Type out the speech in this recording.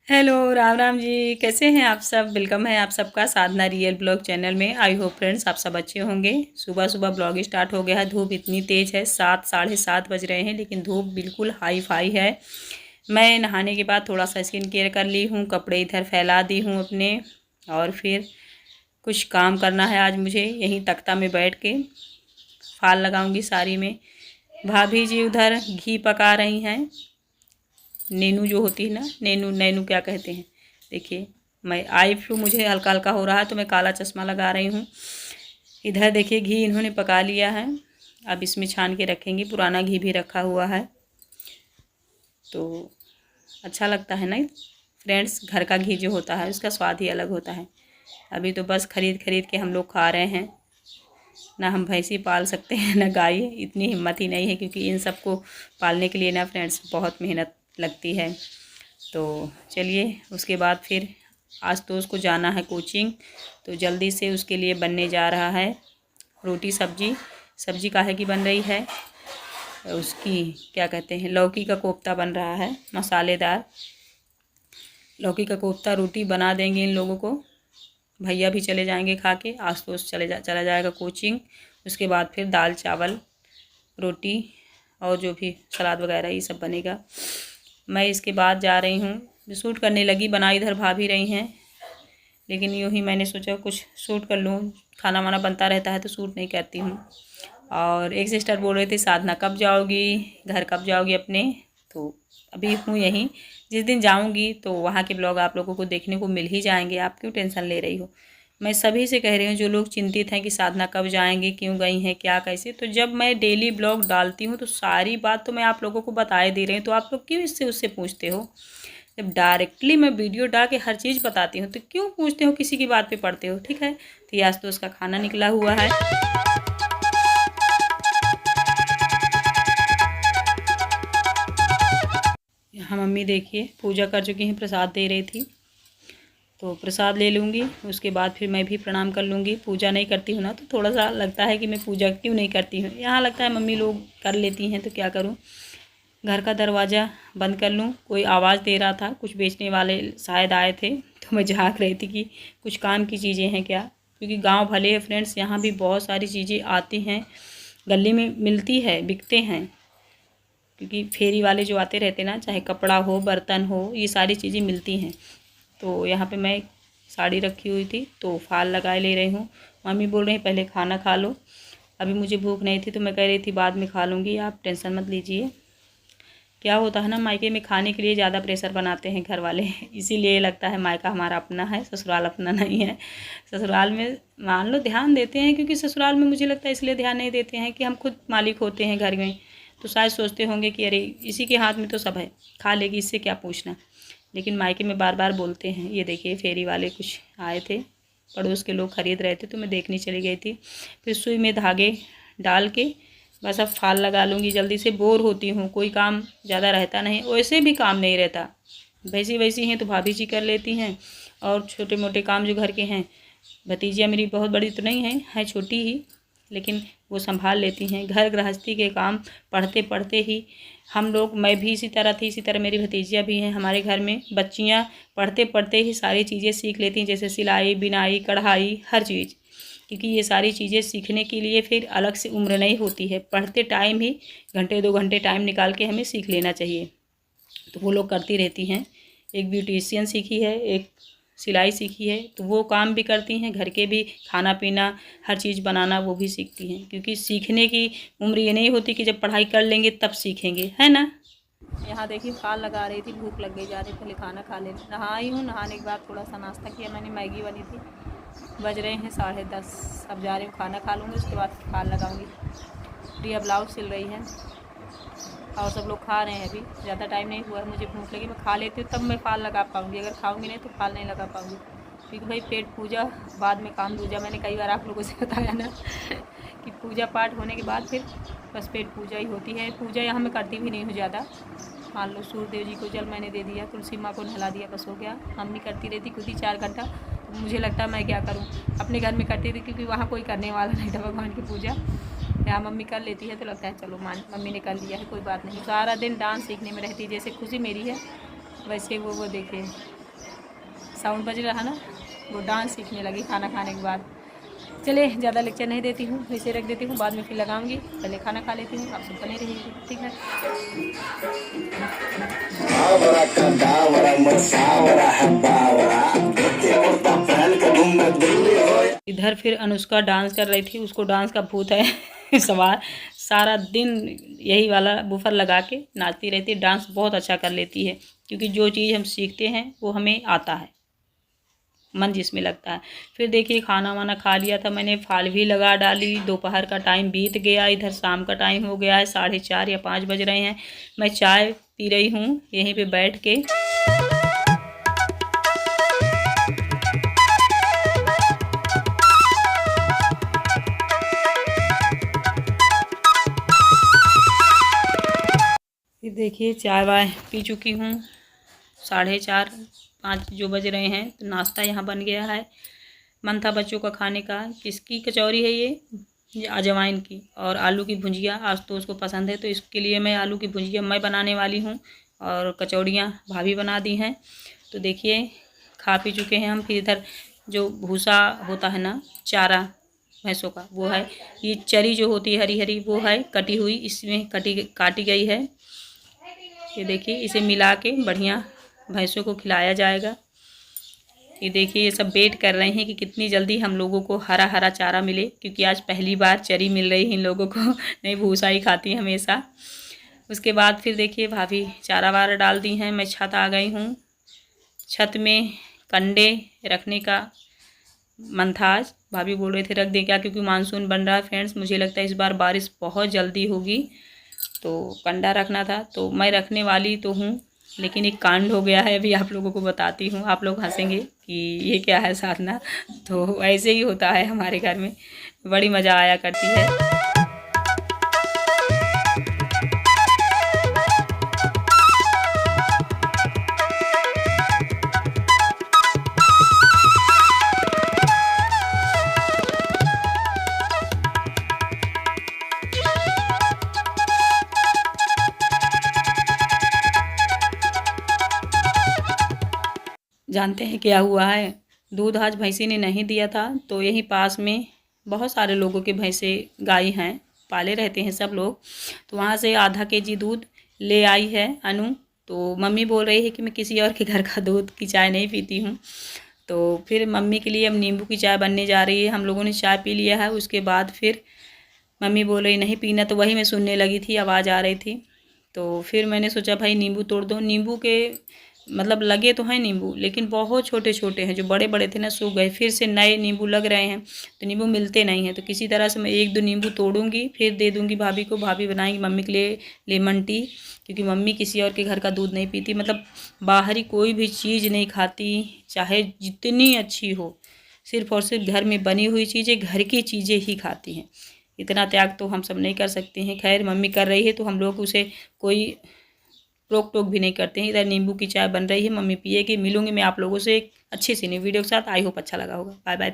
Hello, Ram Ram ji. कैसे हैं आप सब? वेलकम है आप सबका साधना रियल ब्लॉग चैनल में। आई होप फ्रेंड्स आप सब अच्छे होंगे। सुबह सुबह ब्लॉग स्टार्ट हो गया है। धूप इतनी तेज़ है, 7 साढ़े 7 बज रहे हैं, लेकिन धूप बिल्कुल हाई फाई है। मैं नहाने के बाद थोड़ा सा स्किन केयर कर ली हूँ, कपड़े इधर फैला दी हूँ अपने, और फिर कुछ काम करना है आज मुझे। यहीं तख्ता में बैठ के फाल लगाऊंगी साड़ी में। भाभी जी उधर घी पका रही हैं। नेनू जो होती है ना, नेनू नैनू क्या कहते हैं, देखिए। मैं आई फ्लू मुझे हल्का हल्का हो रहा है, तो मैं काला चश्मा लगा रही हूँ। इधर देखिए घी इन्होंने पका लिया है। अब इसमें छान के रखेंगे। पुराना घी भी रखा हुआ है, तो अच्छा लगता है ना फ्रेंड्स। घर का घी जो होता है उसका स्वाद ही अलग होता है। अभी तो बस खरीद खरीद के हम लोग खा रहे हैं। ना हम भैंसी पाल सकते हैं ना गाय, इतनी हिम्मत ही नहीं है, क्योंकि इन सबको पालने के लिए ना फ्रेंड्स बहुत मेहनत लगती है। तो चलिए, उसके बाद फिर आज तो उसको जाना है कोचिंग, तो जल्दी से उसके लिए बनने जा रहा है रोटी सब्जी। सब्जी काहे की बन रही है, उसकी क्या कहते हैं, लौकी का कोफ्ता बन रहा है, मसालेदार लौकी का कोफ्ता। रोटी बना देंगे इन लोगों को। भैया भी चले जाएंगे खा के। आज तो चला जाएगा कोचिंग। उसके बाद फिर दाल चावल रोटी और जो भी सलाद वगैरह ये सब बनेगा। मैं इसके बाद जा रही हूँ शूट करने लगी। बना इधर भाभी रही हैं, लेकिन यूँ ही मैंने सोचा कुछ शूट कर लूँ। खाना वाना बनता रहता है तो शूट नहीं करती हूँ। और एक सिस्टर बोल रही थी, साधना कब जाओगी घर, कब जाओगी अपने? तो अभी हूँ यहीं। जिस दिन जाऊँगी तो वहाँ के ब्लॉग आप लोगों को देखने को मिल ही जाएंगे। आप क्यों टेंशन ले रही हो? मैं सभी से कह रही हूँ, जो लोग चिंतित हैं कि साधना कब जाएंगे, क्यों गई हैं, क्या कैसे, तो जब मैं डेली ब्लॉग डालती हूँ तो सारी बात तो मैं आप लोगों को बताए दे रही हूँ। तो आप लोग क्यों इससे उससे पूछते हो? जब डायरेक्टली मैं वीडियो डाल के हर चीज़ बताती हूँ तो क्यों पूछते हो, किसी की बात पे पड़ते हो? ठीक है, तो आज तो उसका खाना निकला हुआ है। यहाँ मम्मी देखिए पूजा कर चुकी हैं, प्रसाद दे रही थी, तो प्रसाद ले लूँगी। उसके बाद फिर मैं भी प्रणाम कर लूँगी। पूजा नहीं करती हूँ ना, तो थोड़ा सा लगता है कि मैं पूजा क्यों नहीं करती हूँ। यहाँ लगता है मम्मी लोग कर लेती हैं, तो क्या करूँ। घर का दरवाज़ा बंद कर लूँ। कोई आवाज़ दे रहा था, कुछ बेचने वाले शायद आए थे, तो मैं झाँक रही थी कि कुछ काम की चीज़ें हैं क्या, क्योंकि गांव भले है फ्रेंड्स, यहाँ भी बहुत सारी चीज़ें आती हैं, गली में मिलती है, बिकते हैं। क्योंकि फेरी वाले जो आते रहते ना, चाहे कपड़ा हो बर्तन हो, ये सारी चीज़ें मिलती हैं। तो यहाँ पे मैं साड़ी रखी हुई थी तो फाल लगाए ले रही हूँ। मम्मी बोल रही हैं पहले खाना खा लो। अभी मुझे भूख नहीं थी तो मैं कह रही थी बाद में खा लूँगी, आप टेंशन मत लीजिए। क्या होता है ना, मायके में खाने के लिए ज़्यादा प्रेशर बनाते हैं घर वाले, इसीलिए लगता है मायका हमारा अपना है, ससुराल अपना नहीं है। ससुराल में मान लो ध्यान देते हैं, क्योंकि ससुराल में मुझे लगता है इसलिए ध्यान नहीं देते हैं कि हम खुद मालिक होते हैं घर में, तो शायद सोचते होंगे कि अरे इसी के हाथ में तो सब है, खा लेगी, इससे क्या पूछना। लेकिन मायके में बार बार बोलते हैं। ये देखिए फेरी वाले कुछ आए थे, पड़ोस के लोग ख़रीद रहे थे, तो मैं देखने चली गई थी। फिर सुई में धागे डाल के बस अब फाल लगा लूँगी। जल्दी से बोर होती हूँ, कोई काम ज़्यादा रहता नहीं, वैसे भी काम नहीं रहता। वैसी वैसी हैं तो भाभी जी कर लेती हैं, और छोटे मोटे काम जो घर के हैं, भतीजियाँ मेरी बहुत बड़ी तो नहीं है छोटी ही, लेकिन वो संभाल लेती हैं। घर गृहस्थी के काम पढ़ते पढ़ते ही हम लोग, मैं भी इसी तरह थी, इसी तरह मेरी भतीजियाँ भी हैं हमारे घर में। बच्चियाँ पढ़ते पढ़ते ही सारी चीज़ें सीख लेती हैं, जैसे सिलाई बिनाई कढ़ाई हर चीज़। क्योंकि ये सारी चीज़ें सीखने के लिए फिर अलग से उम्र नहीं होती है, पढ़ते टाइम ही घंटे 2 घंटे टाइम निकाल के हमें सीख लेना चाहिए। तो वो लोग करती रहती हैं। एक ब्यूटिशियन सीखी है, एक सिलाई सीखी है, तो वो काम भी करती हैं। घर के भी खाना पीना हर चीज़ बनाना वो भी सीखती हैं, क्योंकि सीखने की उम्र ये नहीं होती कि जब पढ़ाई कर लेंगे तब सीखेंगे, है ना। यहाँ देखिए फाल लगा रही थी, भूख लग गई जा रही, पहले खाना खा ले। नहाई हूँ, नहाने के बाद थोड़ा सा नाश्ता किया मैंने, मैगी बनी थी। बज रहे हैं 10:30। अब जा रही हूँ खाना खा लूँगी, उसके बाद फाल लगाऊँगी। प्रिया ब्लाउज सिल रही है और सब लोग खा रहे हैं। अभी ज़्यादा टाइम नहीं हुआ है, मुझे भूख लगी, मैं खा लेती हूँ तब मैं फाल लगा पाऊँगी। अगर खाऊँगी नहीं तो फाल नहीं लगा पाऊँगी, क्योंकि भाई पेट पूजा बाद में काम दूजा। मैंने कई बार आप लोगों से बताया ना कि पूजा पाठ होने के बाद फिर बस पेट पूजा ही होती है। पूजा यहाँ मैं करती भी नहीं हूँ ज़्यादा। मान लो सूर्यदेव जी को जल मैंने दे दिया, तुलसी माँ को नहला दिया, बस हो गया। मम्मी करती रहती खुद ही 4 घंटा, तो मुझे लगता है मैं क्या करूँ। अपने घर में करती थी क्योंकि वहाँ कोई करने वाला नहीं था भगवान की पूजा। यहाँ मम्मी कर लेती है तो लगता है चलो मम्मी ने कर लिया है, कोई बात नहीं। सारा दिन डांस सीखने में रहती है, जैसे खुशी मेरी है वैसे वो देखिए साउंड बज रहा ना, वो डांस सीखने लगी खाना खाने के बाद। चले ज़्यादा लेक्चर नहीं देती हूँ, वैसे रख देती हूँ, बाद में फिर लगाऊंगी। पहले खाना खा लेती हूँ, आप सब बने रहिएगा, ठीक है। इधर फिर अनुष्का डांस कर रही थी, उसको डांस का भूत है सवार। सारा दिन यही वाला बूफर लगा के नाचती रहती है। डांस बहुत अच्छा कर लेती है, क्योंकि जो चीज़ हम सीखते हैं वो हमें आता है, मन जिसमें लगता है। फिर देखिए खाना वाना खा लिया था मैंने, फाल भी लगा डाली। दोपहर का टाइम बीत गया, इधर शाम का टाइम हो गया है, 4:30 या 5 बज रहे हैं। मैं चाय पी रही हूँ यहीं पे बैठ के। फिर देखिए चाय वाय पी चुकी हूँ, 4:30-5 जो बज रहे हैं। तो नाश्ता यहाँ बन गया है। मन था बच्चों का खाने का। किसकी कचौरी है ये अजवाइन की, और आलू की भुजिया। आज तो उसको पसंद है, तो इसके लिए मैं आलू की भुजिया मैं बनाने वाली हूँ, और कचौड़ियाँ भाभी बना दी हैं। तो देखिए खा पी चुके हैं हम। फिर इधर जो भूसा होता है ना, चारा भैंसों का, वो है। ये चरी जो होती है हरी हरी, वो है कटी हुई, इसमें काटी गई है। ये देखिए इसे मिला के बढ़िया भैंसों को खिलाया जाएगा। ये देखिए ये सब वेट कर रहे हैं कि कितनी जल्दी हम लोगों को हरा हरा चारा मिले, क्योंकि आज पहली बार चरी मिल रही है इन लोगों को। नहीं भूसा ही खाती हैं हमेशा। उसके बाद फिर देखिए भाभी चारा वारा डाल दी हैं। मैं छत आ गई हूँ। छत में कंडे रखने का मन था आज। भाभी बोल रहे थे रख दें क्या, क्योंकि मानसून बन रहा है फ्रेंड्स। मुझे लगता है इस बार बारिश बहुत जल्दी होगी, तो कंडा रखना था। तो मैं रखने वाली तो हूँ, लेकिन एक कांड हो गया है, अभी आप लोगों को बताती हूँ। आप लोग हंसेंगे कि ये क्या है साधना। तो ऐसे ही होता है हमारे घर में, बड़ी मज़ा आया करती है। जानते हैं क्या हुआ है? दूध आज भैंसी ने नहीं दिया था, तो यहीं पास में बहुत सारे लोगों के भैंसे गाय हैं, पाले रहते हैं सब लोग। तो वहाँ से आधा kg दूध ले आई है अनु। तो मम्मी बोल रही है कि मैं किसी और के घर का दूध की चाय नहीं पीती हूँ। तो फिर मम्मी के लिए अब नींबू की चाय बनने जा रही है। हम लोगों ने चाय पी लिया है। उसके बाद फिर मम्मी बोल रही नहीं पीना, तो वही मैं सुनने लगी थी, आवाज़ आ रही थी। तो फिर मैंने सोचा भाई नींबू तोड़ दो। नींबू के मतलब लगे तो हैं नींबू, लेकिन बहुत छोटे छोटे हैं। जो बड़े बड़े थे ना सूख गए, फिर से नए नींबू लग रहे हैं, तो नींबू मिलते नहीं हैं। तो किसी तरह से मैं 1-2 नींबू तोड़ूंगी, फिर दे दूंगी भाभी को। भाभी बनाएंगी मम्मी के लिए लेमन टी, क्योंकि मम्मी किसी और के घर का दूध नहीं पीती। मतलब बाहरी कोई भी चीज़ नहीं खाती, चाहे जितनी अच्छी हो। सिर्फ और सिर्फ घर में बनी हुई चीज़ें, घर की चीज़ें ही खाती हैं। इतना त्याग तो हम सब नहीं कर सकते हैं। खैर मम्मी कर रही है तो हम लोग उसे कोई रोक टोक भी नहीं करते हैं। इधर नींबू की चाय बन रही है, मम्मी पिएगी। मिलूंगी मैं आप लोगों से एक अच्छी सी नई वीडियो के साथ। आई होप अच्छा लगा होगा। Bye bye.